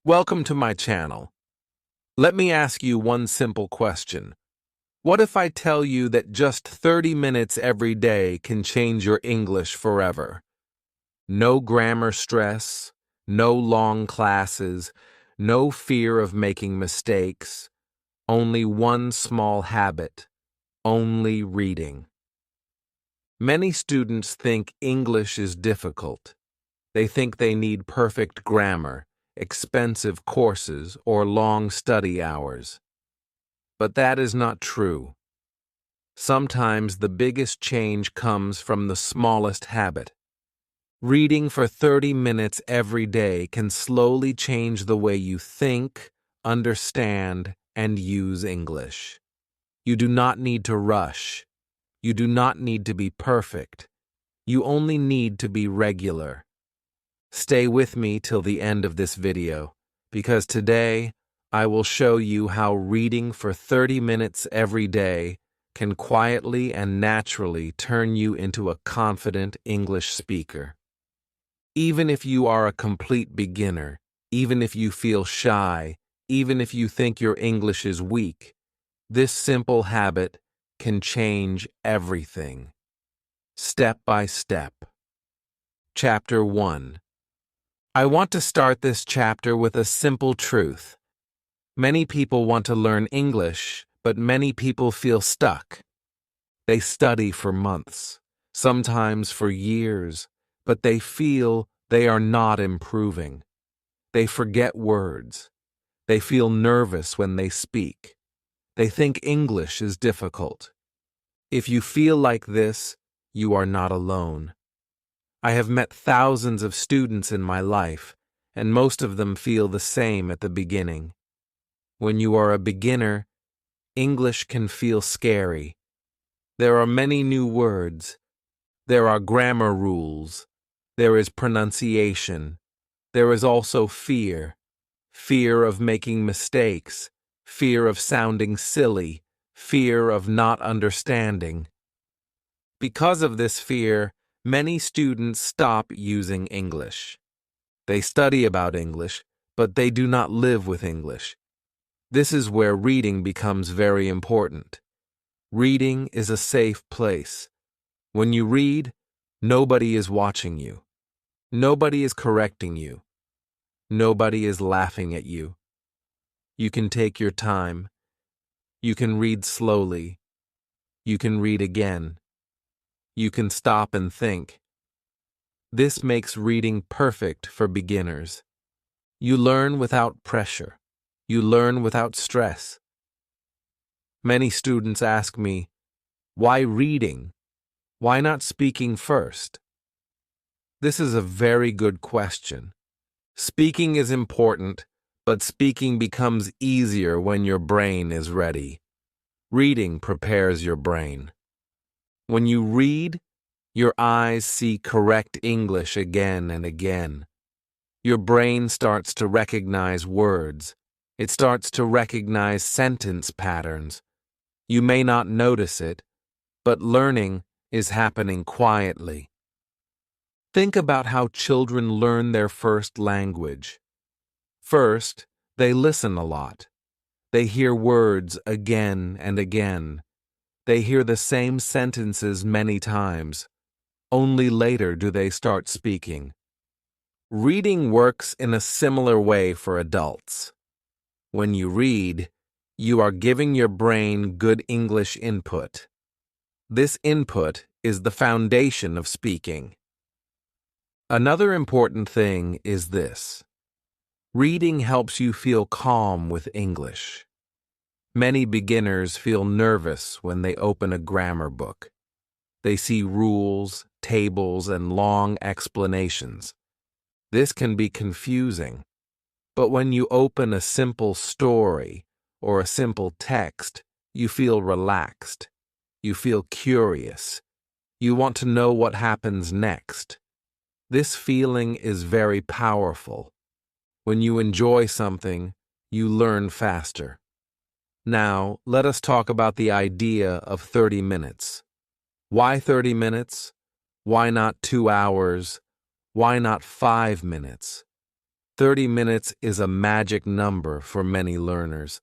Welcome to my channel. Let me ask you one simple question. What if I tell you that just 30 minutes every day can change your English forever? No grammar stress, no long classes, no fear of making mistakes, only one small habit, only reading. Many students think English is difficult. They think they need perfect grammar, expensive courses, or long study hours. But that is not true. Sometimes the biggest change comes from the smallest habit. Reading for 30 minutes every day can slowly change the way you think, understand, and use English. You do not need to rush. You do not need to be perfect. You only need to be regular. Stay with me till the end of this video, because today I will show you how reading for 30 minutes every day can quietly and naturally turn you into a confident English speaker. Even if you are a complete beginner, even if you feel shy, even if you think your English is weak, this simple habit can change everything. Step by step. Chapter 1. I want to start this chapter with a simple truth. Many people want to learn English, but many people feel stuck. They study for months, sometimes for years, but they feel they are not improving. They forget words. They feel nervous when they speak. They think English is difficult. If you feel like this, you are not alone. I have met thousands of students in my life, and most of them feel the same at the beginning. When you are a beginner, English can feel scary. There are many new words. There are grammar rules. There is pronunciation. There is also fear. Fear of making mistakes. Fear of sounding silly. Fear of not understanding. Because of this fear, many students stop using English. They study about English, but they do not live with English. This is where reading becomes very important. Reading is a safe place. When you read, nobody is watching you. Nobody is correcting you. Nobody is laughing at you. You can take your time. You can read slowly. You can read again. You can stop and think. This makes reading perfect for beginners. You learn without pressure. You learn without stress. Many students ask me, why reading? Why not speaking first? This is a very good question. Speaking is important, but speaking becomes easier when your brain is ready. Reading prepares your brain. When you read, your eyes see correct English again and again. Your brain starts to recognize words. It starts to recognize sentence patterns. You may not notice it, but learning is happening quietly. Think about how children learn their first language. First, they listen a lot. They hear words again and again. They hear the same sentences many times. Only later do they start speaking. Reading works in a similar way for adults. When you read, you are giving your brain good English input. This input is the foundation of speaking. Another important thing is this. Reading helps you feel calm with English. Many beginners feel nervous when they open a grammar book. They see rules, tables, and long explanations. This can be confusing. But when you open a simple story or a simple text, you feel relaxed. You feel curious. You want to know what happens next. This feeling is very powerful. When you enjoy something, you learn faster. Now, let us talk about the idea of 30 minutes. Why 30 minutes? Why not 2 hours? Why not 5 minutes? 30 minutes is a magic number for many learners.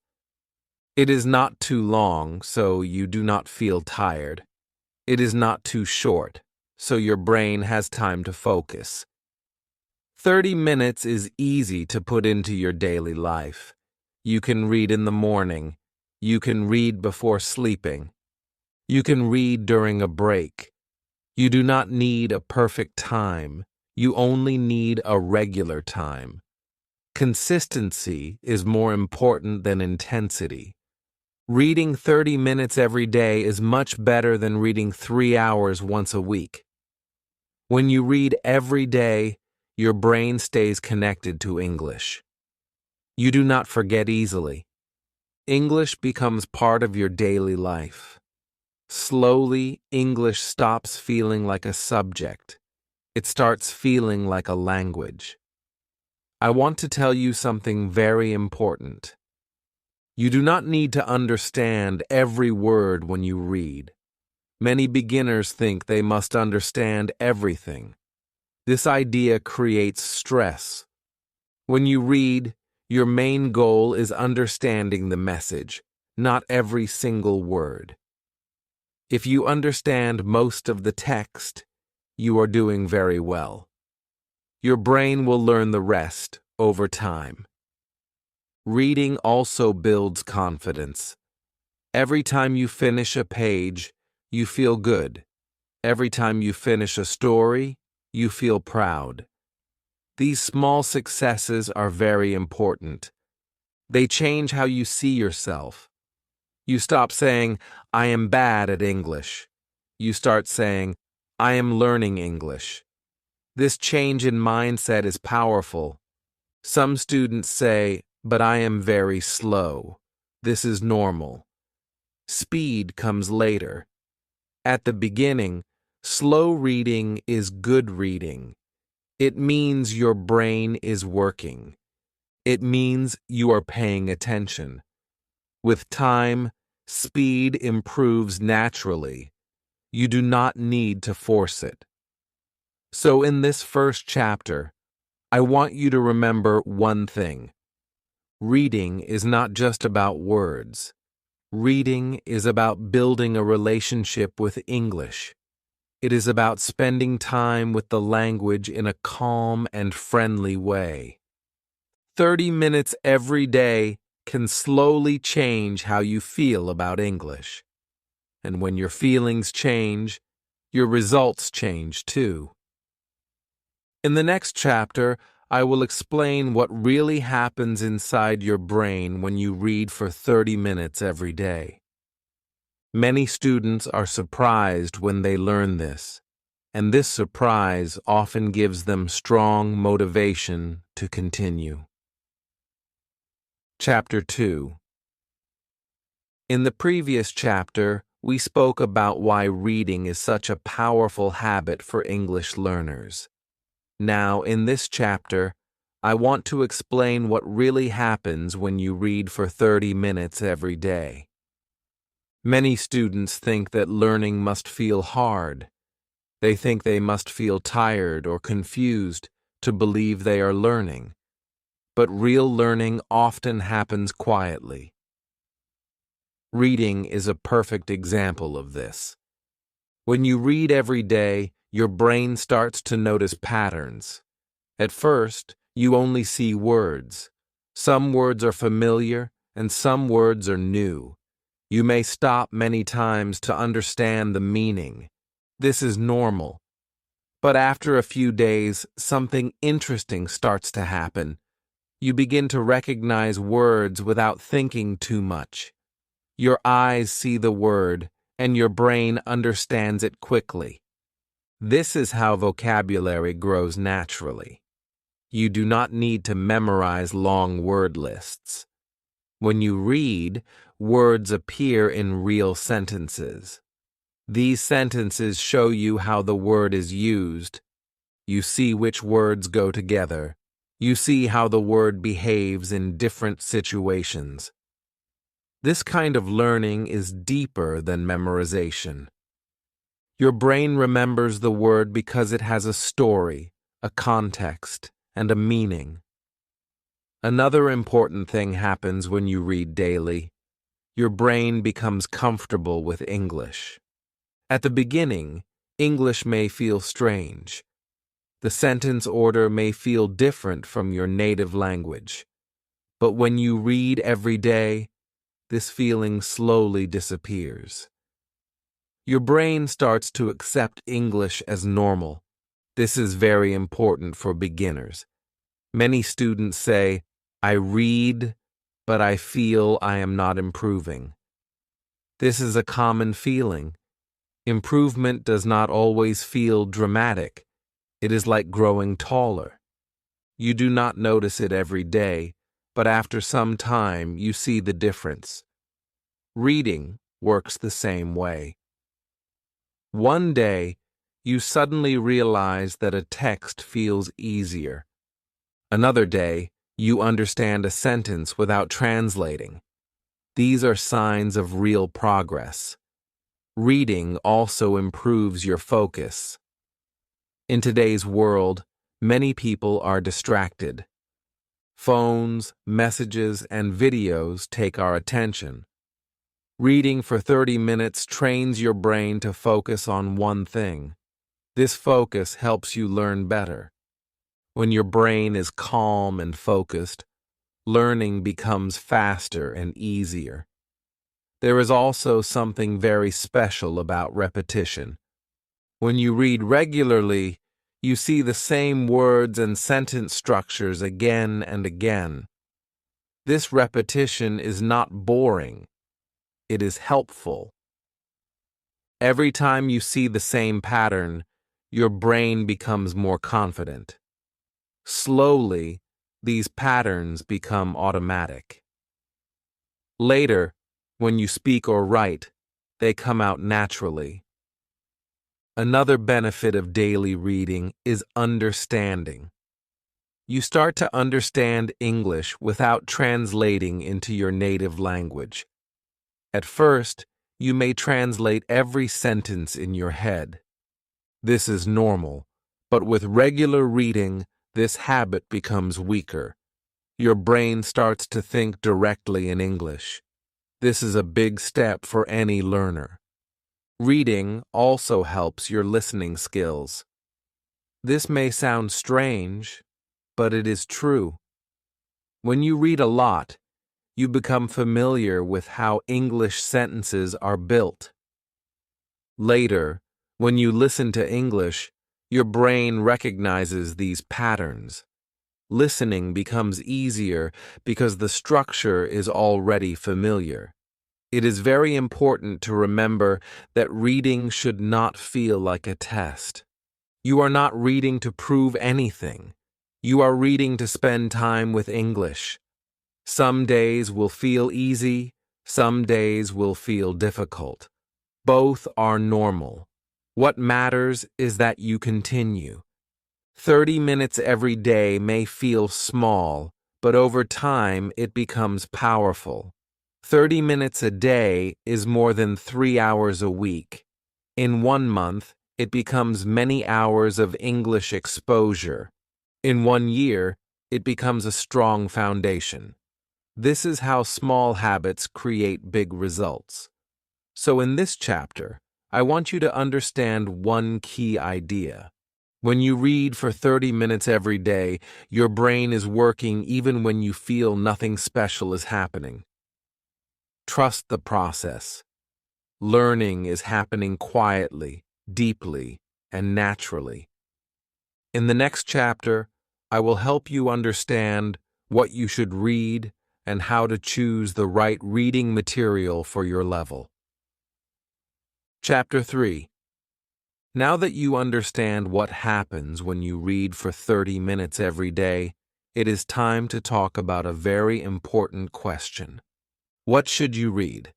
It is not too long, so you do not feel tired. It is not too short, so your brain has time to focus. 30 minutes is easy to put into your daily life. You can read in the morning. You can read before sleeping. You can read during a break. You do not need a perfect time. You only need a regular time. Consistency is more important than intensity. Reading 30 minutes every day is much better than reading 3 hours once a week. When you read every day, your brain stays connected to English. You do not forget easily. English becomes part of your daily life. Slowly, English stops feeling like a subject. It starts feeling like a language. I want to tell you something very important. You do not need to understand every word when you read. Many beginners think they must understand everything. This idea creates stress. When you read, your main goal is understanding the message, not every single word. If you understand most of the text, you are doing very well. Your brain will learn the rest over time. Reading also builds confidence. Every time you finish a page, you feel good. Every time you finish a story, you feel proud. These small successes are very important. They change how you see yourself. You stop saying, "I am bad at English." You start saying, "I am learning English." This change in mindset is powerful. Some students say, "But I am very slow." This is normal. Speed comes later. At the beginning, slow reading is good reading. It means your brain is working. It means you are paying attention. With time, speed improves naturally. You do not need to force it. So in this first chapter, I want you to remember one thing. Reading is not just about words. Reading is about building a relationship with English. It is about spending time with the language in a calm and friendly way. 30 minutes every day can slowly change how you feel about English. And when your feelings change, your results change too. In the next chapter, I will explain what really happens inside your brain when you read for 30 minutes every day. Many students are surprised when they learn this, and this surprise often gives them strong motivation to continue. Chapter 2. In the previous chapter, we spoke about why reading is such a powerful habit for English learners. Now, in this chapter, I want to explain what really happens when you read for 30 minutes every day. Many students think that learning must feel hard. They think they must feel tired or confused to believe they are learning. But real learning often happens quietly. Reading is a perfect example of this. When you read every day, your brain starts to notice patterns. At first, you only see words. Some words are familiar, and some words are new. You may stop many times to understand the meaning. This is normal. But after a few days, something interesting starts to happen. You begin to recognize words without thinking too much. Your eyes see the word, and your brain understands it quickly. This is how vocabulary grows naturally. You do not need to memorize long word lists. When you read, words appear in real sentences. These sentences show you how the word is used. You see which words go together. You see how the word behaves in different situations. This kind of learning is deeper than memorization. Your brain remembers the word because it has a story, a context, and a meaning. Another important thing happens when you read daily. Your brain becomes comfortable with English. At the beginning, English may feel strange. The sentence order may feel different from your native language. But when you read every day, this feeling slowly disappears. Your brain starts to accept English as normal. This is very important for beginners. Many students say, "I read, but I feel I am not improving." This is a common feeling. Improvement does not always feel dramatic. It is like growing taller. You do not notice it every day, but after some time you see the difference. Reading works the same way. One day, you suddenly realize that a text feels easier. Another day, you understand a sentence without translating. These are signs of real progress. Reading also improves your focus. In today's world, many people are distracted. Phones, messages, and videos take our attention. Reading for 30 minutes trains your brain to focus on one thing. This focus helps you learn better. When your brain is calm and focused, learning becomes faster and easier. There is also something very special about repetition. When you read regularly, you see the same words and sentence structures again and again. This repetition is not boring. It is helpful. Every time you see the same pattern, your brain becomes more confident. Slowly, these patterns become automatic. Later, when you speak or write, they come out naturally. Another benefit of daily reading is understanding. You start to understand English without translating into your native language. At first, you may translate every sentence in your head. This is normal, but with regular reading, this habit becomes weaker. Your brain starts to think directly in English. This is a big step for any learner. Reading also helps your listening skills. This may sound strange, but it is true. When you read a lot, you become familiar with how English sentences are built. Later, when you listen to English, your brain recognizes these patterns. Listening becomes easier because the structure is already familiar. It is very important to remember that reading should not feel like a test. You are not reading to prove anything. You are reading to spend time with English. Some days will feel easy, some days will feel difficult. Both are normal. What matters is that you continue. 30 minutes every day may feel small, but over time it becomes powerful. 30 minutes a day is more than 3 hours a week. In 1 month, it becomes many hours of English exposure. In 1 year, it becomes a strong foundation. This is how small habits create big results. So in this chapter, I want you to understand one key idea. When you read for 30 minutes every day, your brain is working even when you feel nothing special is happening. Trust the process. Learning is happening quietly, deeply, and naturally. In the next chapter, I will help you understand what you should read and how to choose the right reading material for your level. Chapter 3. Now that you understand what happens when you read for 30 minutes every day, it is time to talk about a very important question. What should you read?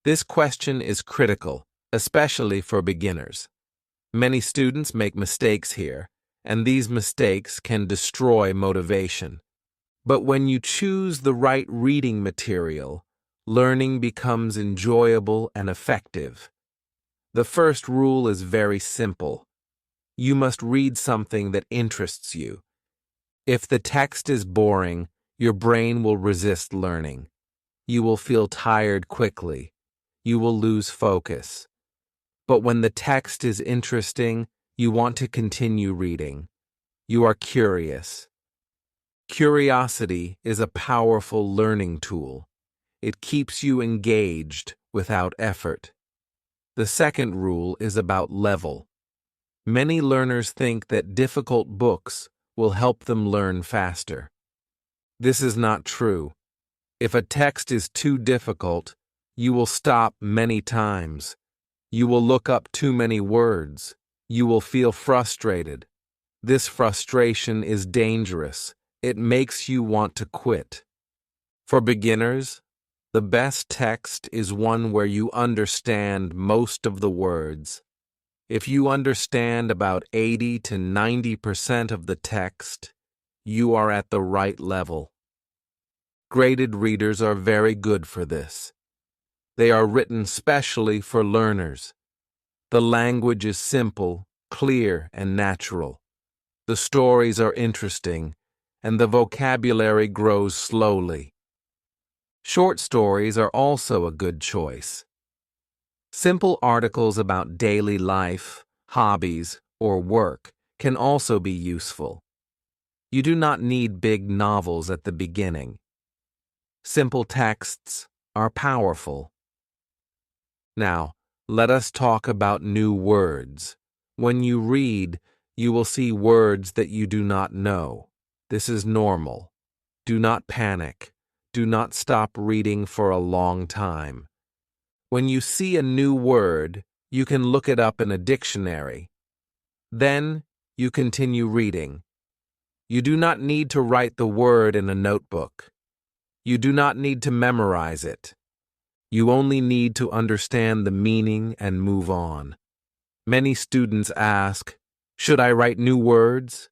This question is critical, especially for beginners. Many students make mistakes here, and these mistakes can destroy motivation. But when you choose the right reading material, learning becomes enjoyable and effective. The first rule is very simple. You must read something that interests you. If the text is boring, Your brain will resist learning. You will feel tired quickly. You will lose focus. But when the text is interesting, you want to continue reading. You are curious. Curiosity is a powerful learning tool. It keeps you engaged without effort. The second rule is about level. Many learners think that difficult books will help them learn faster. This is not true. If a text is too difficult, you will stop many times. You will look up too many words. You will feel frustrated. This frustration is dangerous. It makes you want to quit. For beginners, the best text is one where you understand most of the words. If you understand about 80 to 90% of the text, you are at the right level. Graded readers are very good for this. They are written specially for learners. The language is simple, clear, and natural. The stories are interesting, and the vocabulary grows slowly. Short stories are also a good choice. Simple articles about daily life, hobbies, or work can also be useful. You do not need big novels at the beginning. Simple texts are powerful. Now, let us talk about new words. When you read, you will see words that you do not know. This is normal. Do not panic. Do not stop reading for a long time. When you see a new word, you can look it up in a dictionary. Then, you continue reading. You do not need to write the word in a notebook. You do not need to memorize it. You only need to understand the meaning and move on. Many students ask, should I write new words?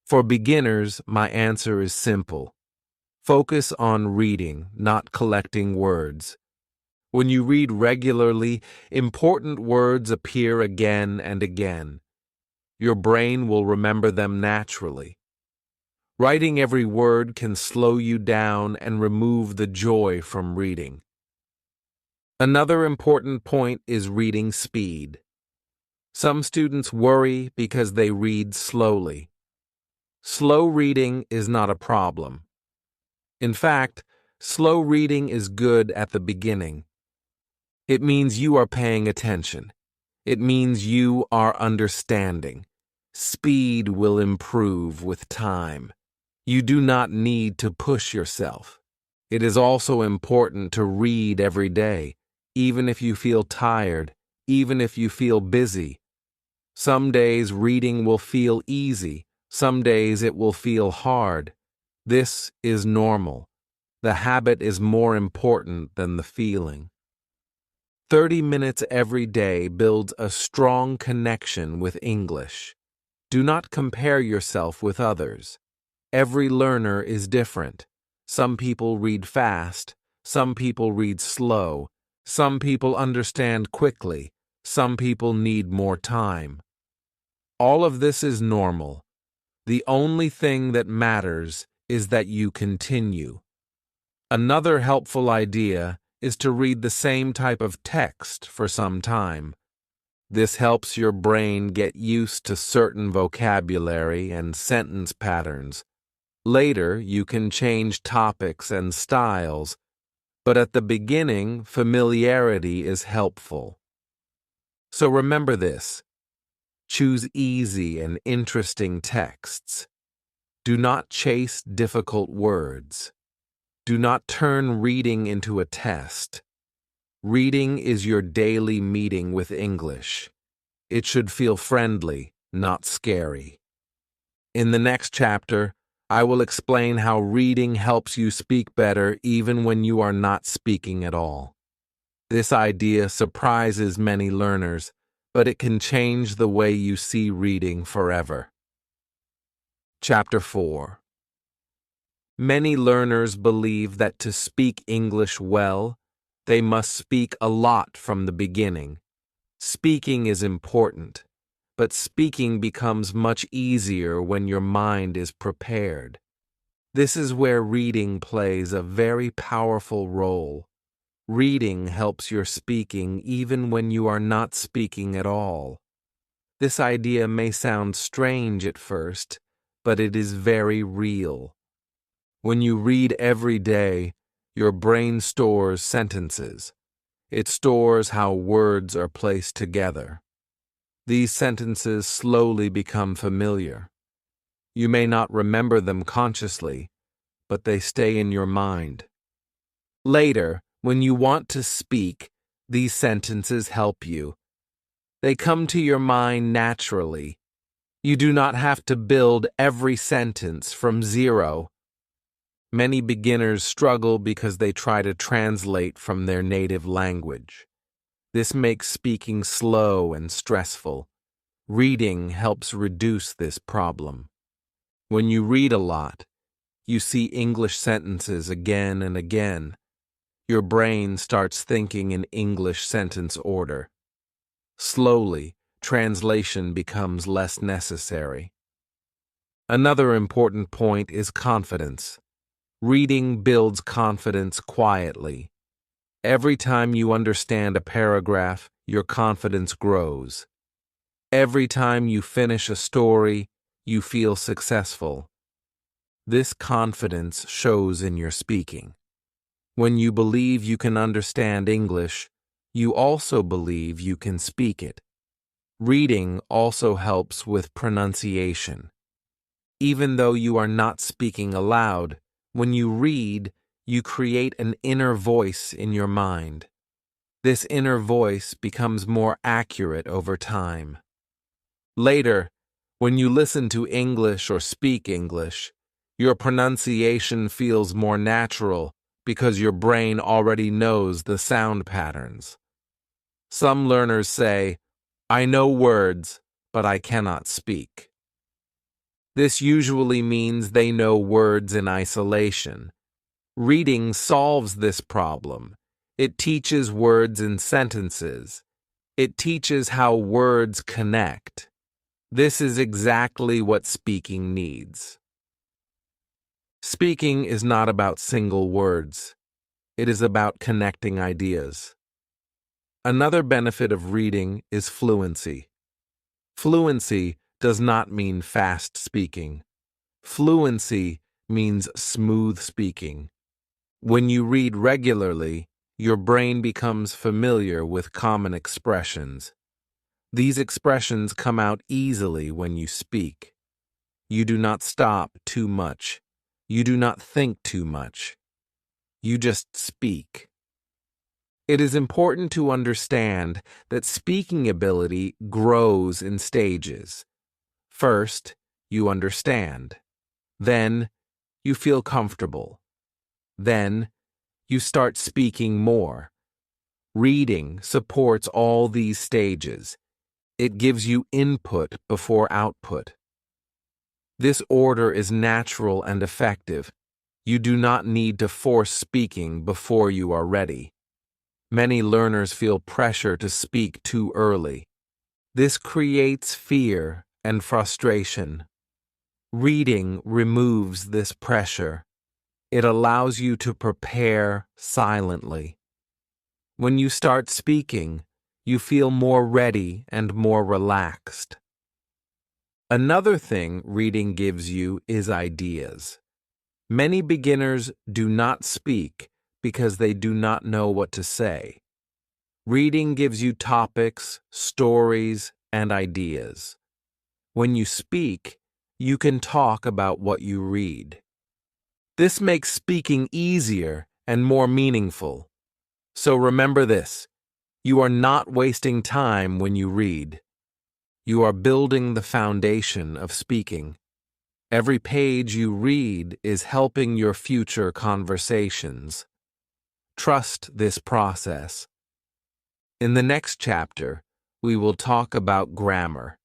For beginners, my answer is simple. Focus on reading, not collecting words. When you read regularly, important words appear again and again. Your brain will remember them naturally. Writing every word can slow you down and remove the joy from reading. Another important point is reading speed. Some students worry because they read slowly. Slow reading is not a problem. In fact, slow reading is good at the beginning. It means you are paying attention. It means you are understanding. Speed will improve with time. You do not need to push yourself. It is also important to read every day, even if you feel tired, even if you feel busy. Some days reading will feel easy, some days it will feel hard. This is normal. The habit is more important than the feeling. 30 minutes every day builds a strong connection with English. Do not compare yourself with others. Every learner is different. Some people read fast, some people read slow, some people understand quickly, some people need more time. All of this is normal. The only thing that matters is that you continue. Another helpful idea is to read the same type of text for some time. This helps your brain get used to certain vocabulary and sentence patterns. Later, you can change topics and styles, but at the beginning, familiarity is helpful. So remember this. Choose easy and interesting texts. Do not chase difficult words. Do not turn reading into a test. Reading is your daily meeting with English. It should feel friendly, not scary. In the next chapter, I will explain how reading helps you speak better even when you are not speaking at all. This idea surprises many learners, but it can change the way you see reading forever. Chapter 4. Many learners believe that to speak English well, they must speak a lot from the beginning. Speaking is important, but speaking becomes much easier when your mind is prepared. This is where reading plays a very powerful role. Reading helps your speaking even when you are not speaking at all. This idea may sound strange at first, but it is very real. When you read every day, your brain stores sentences. It stores how words are placed together. These sentences slowly become familiar. You may not remember them consciously, but they stay in your mind. Later, when you want to speak, these sentences help you. They come to your mind naturally. You do not have to build every sentence from zero. Many beginners struggle because they try to translate from their native language. This makes speaking slow and stressful. Reading helps reduce this problem. When you read a lot, you see English sentences again and again. Your brain starts thinking in English sentence order. Slowly, translation becomes less necessary. Another important point is confidence. Reading builds confidence quietly. Every time you understand a paragraph, your confidence grows. Every time you finish a story, you feel successful. This confidence shows in your speaking. When you believe you can understand English, you also believe you can speak it. Reading also helps with pronunciation. Even though you are not speaking aloud, when you read, you create an inner voice in your mind. This inner voice becomes more accurate over time. Later, when you listen to English or speak English, your pronunciation feels more natural because your brain already knows the sound patterns. Some learners say, "I know words, but I cannot speak." This usually means they know words in isolation. Reading solves this problem. It teaches words in sentences. It teaches how words connect. This is exactly what speaking needs. Speaking is not about single words. It is about connecting ideas. Another benefit of reading is fluency. Fluency does not mean fast speaking. Fluency means smooth speaking. When you read regularly, your brain becomes familiar with common expressions. These expressions come out easily when you speak. You do not stop too much. You do not think too much. You just speak. It is important to understand that speaking ability grows in stages. First, you understand. Then, you feel comfortable. Then, you start speaking more. Reading supports all these stages. It gives you input before output. This order is natural and effective. You do not need to force speaking before you are ready. Many learners feel pressure to speak too early. This creates fear and frustration. Reading removes this pressure. It allows you to prepare silently. When you start speaking, you feel more ready and more relaxed. Another thing reading gives you is ideas. Many beginners do not speak because they do not know what to say. Reading gives you topics, stories, and ideas. When you speak, you can talk about what you read. This makes speaking easier and more meaningful. So remember this: you are not wasting time when you read. You are building the foundation of speaking. Every page you read is helping your future conversations. Trust this process. In the next chapter, we will talk about grammar.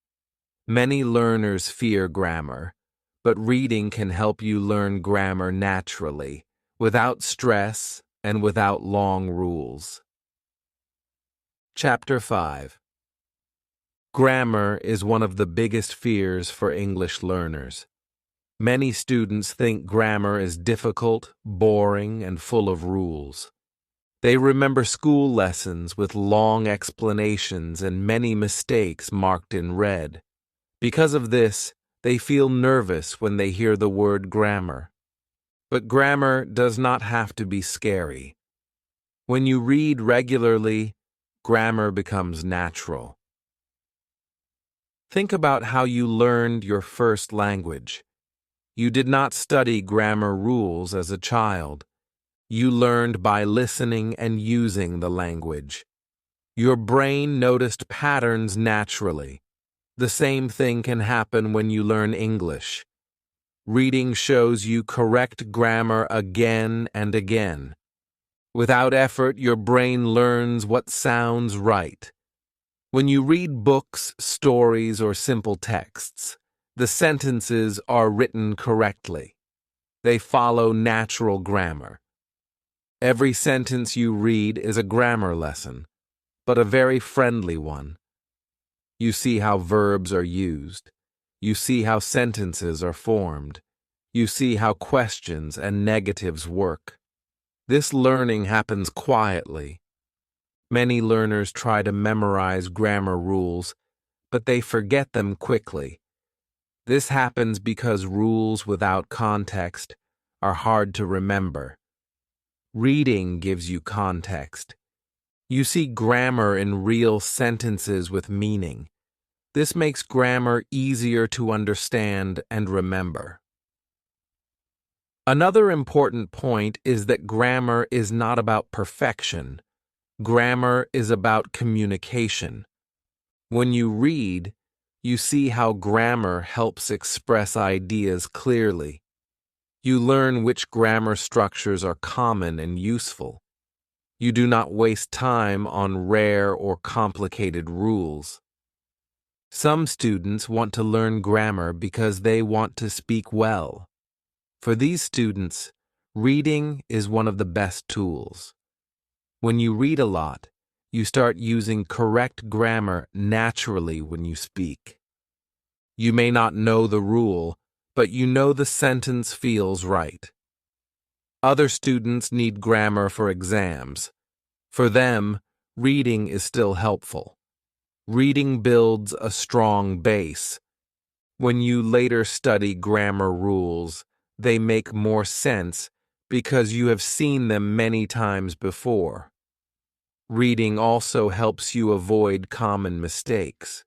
Many learners fear grammar, but reading can help you learn grammar naturally, without stress and without long rules. Chapter 5. Grammar is one of the biggest fears for English learners. Many students think grammar is difficult, boring, and full of rules. They remember school lessons with long explanations and many mistakes marked in red. Because of this, they feel nervous when they hear the word grammar. But grammar does not have to be scary. When you read regularly, grammar becomes natural. Think about how you learned your first language. You did not study grammar rules as a child. You learned by listening and using the language. Your brain noticed patterns naturally. The same thing can happen when you learn English. Reading shows you correct grammar again and again. Without effort, your brain learns what sounds right. When you read books, stories, or simple texts, the sentences are written correctly. They follow natural grammar. Every sentence you read is a grammar lesson, but a very friendly one. You see how verbs are used. You see how sentences are formed. You see how questions and negatives work. This learning happens quietly. Many learners try to memorize grammar rules, but they forget them quickly. This happens because rules without context are hard to remember. Reading gives you context. You see grammar in real sentences with meaning. This makes grammar easier to understand and remember. Another important point is that grammar is not about perfection. Grammar is about communication. When you read, you see how grammar helps express ideas clearly. You learn which grammar structures are common and useful. You do not waste time on rare or complicated rules. Some students want to learn grammar because they want to speak well. For these students, reading is one of the best tools. When you read a lot, you start using correct grammar naturally when you speak. You may not know the rule, but you know the sentence feels right. Other students need grammar for exams. For them, reading is still helpful. Reading builds a strong base. When you later study grammar rules, they make more sense because you have seen them many times before. Reading also helps you avoid common mistakes.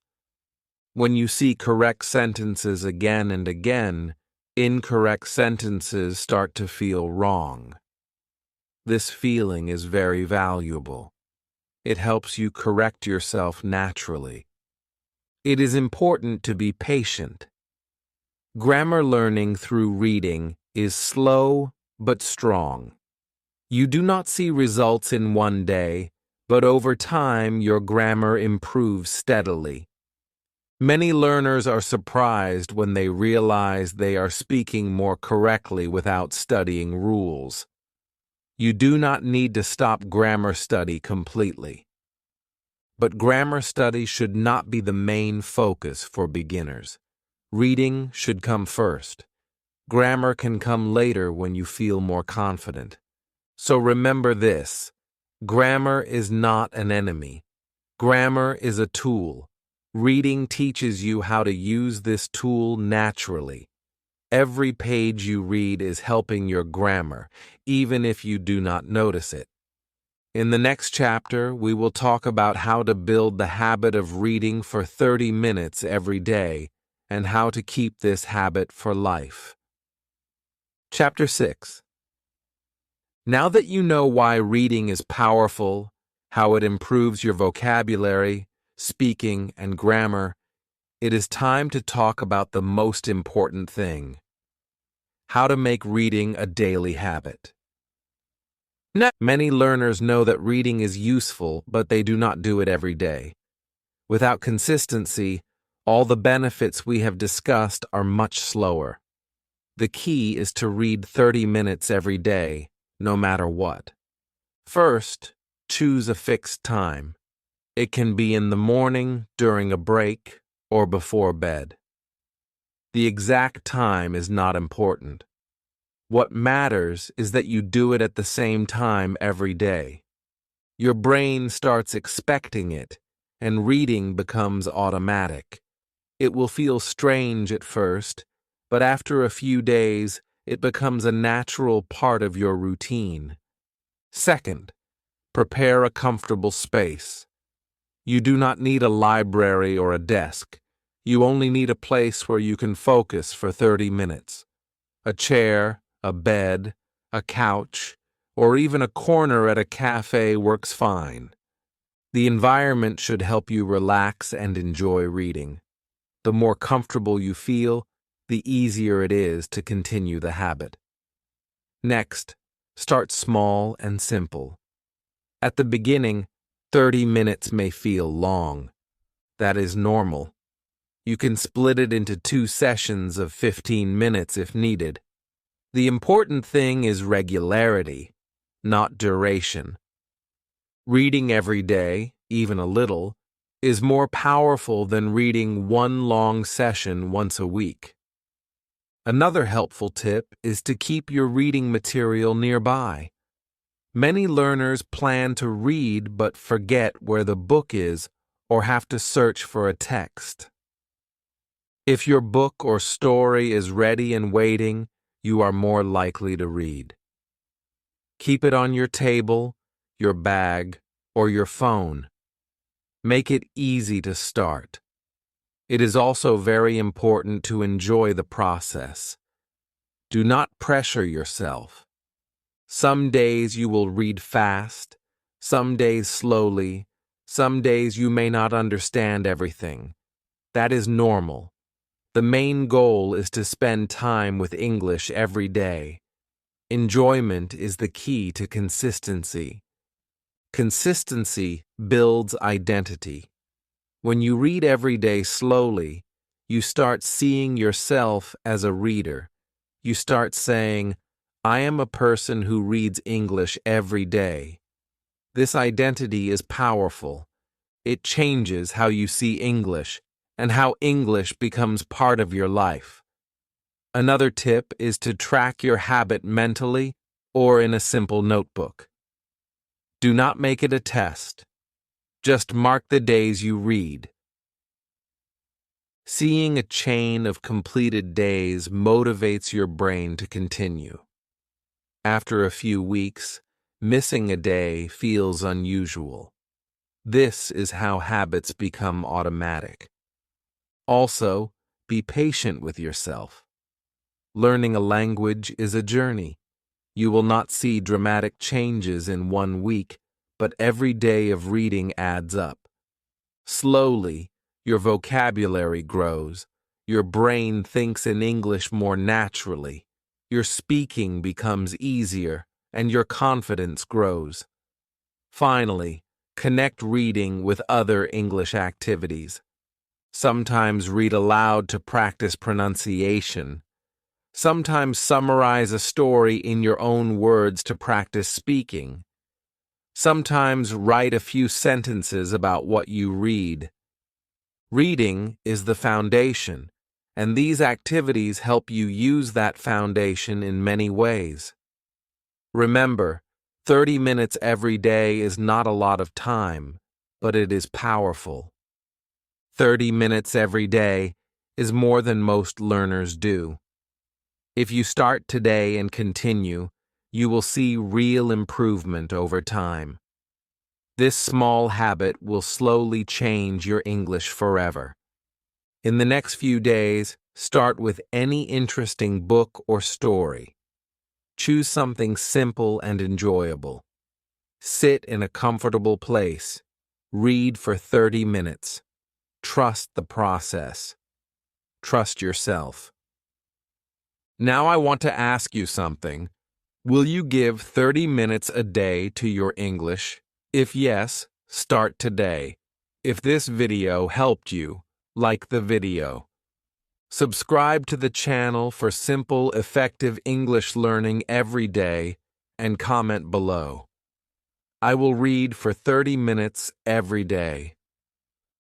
When you see correct sentences again and again, incorrect sentences start to feel wrong. This feeling is very valuable. It helps you correct yourself naturally. It is important to be patient. Grammar learning through reading is slow but strong. You do not see results in one day, but over time your grammar improves steadily. Many learners are surprised when they realize they are speaking more correctly without studying rules. You do not need to stop grammar study completely. But grammar study should not be the main focus for beginners. Reading should come first. Grammar can come later when you feel more confident. So remember this: grammar is not an enemy. Grammar is a tool. Reading teaches you how to use this tool naturally. Every page you read is helping your grammar, even if you do not notice it. In the next chapter, we will talk about how to build the habit of reading for 30 minutes every day and how to keep this habit for life. Chapter 6. Now that you know why reading is powerful, how it improves your vocabulary, speaking, and grammar, it is time to talk about the most important thing: how to make reading a daily habit. Many learners know that reading is useful, but they do not do it every day. Without consistency, all the benefits we have discussed are much slower. The key is to read 30 minutes every day, no matter what. First, choose a fixed time. It can be in the morning, during a break, or before bed. The exact time is not important. What matters is that you do it at the same time every day. Your brain starts expecting it, and reading becomes automatic. It will feel strange at first, but after a few days, it becomes a natural part of your routine. Second, prepare a comfortable space. You do not need a library or a desk. You only need a place where you can focus for 30 minutes. A chair, a bed, a couch, or even a corner at a cafe works fine. The environment should help you relax and enjoy reading. The more comfortable you feel, the easier it is to continue the habit. Next, start small and simple. At the beginning, 30 minutes may feel long. That is normal. You can split it into 2 sessions of 15 minutes if needed. The important thing is regularity, not duration. Reading every day, even a little, is more powerful than reading one long session once a week. Another helpful tip is to keep your reading material nearby. Many learners plan to read but forget where the book is or have to search for a text. If your book or story is ready and waiting, you are more likely to read. Keep it on your table, your bag, or your phone. Make it easy to start. It is also very important to enjoy the process. Do not pressure yourself. Some days you will read fast, some days slowly, some days you may not understand everything. That is normal. The main goal is to spend time with English every day. Enjoyment is the key to consistency. Consistency builds identity. When you read every day slowly, you start seeing yourself as a reader. You start saying, I am a person who reads English every day. This identity is powerful. It changes how you see English and how English becomes part of your life. Another tip is to track your habit mentally or in a simple notebook. Do not make it a test. Just mark the days you read. Seeing a chain of completed days motivates your brain to continue. After a few weeks, missing a day feels unusual. This is how habits become automatic. Also, be patient with yourself. Learning a language is a journey. You will not see dramatic changes in 1 week, but every day of reading adds up. Slowly, your vocabulary grows. Your brain thinks in English more naturally. Your speaking becomes easier, and your confidence grows. Finally, connect reading with other English activities. Sometimes read aloud to practice pronunciation. Sometimes summarize a story in your own words to practice speaking. Sometimes write a few sentences about what you read. Reading is the foundation, and these activities help you use that foundation in many ways. Remember, 30 minutes every day is not a lot of time, but it is powerful. 30 minutes every day is more than most learners do. If you start today and continue, you will see real improvement over time. This small habit will slowly change your English forever. In the next few days, start with any interesting book or story. Choose something simple and enjoyable. Sit in a comfortable place. Read for 30 minutes. Trust the process. Trust yourself. Now I want to ask you something. Will you give 30 minutes a day to your English? If yes, start today. If this video helped you, like the video. Subscribe to the channel for simple, effective English learning every day and comment below. I will read for 30 minutes every day.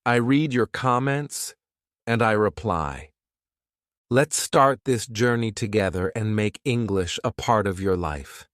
I read your comments and I reply. Let's start this journey together and make English a part of your life.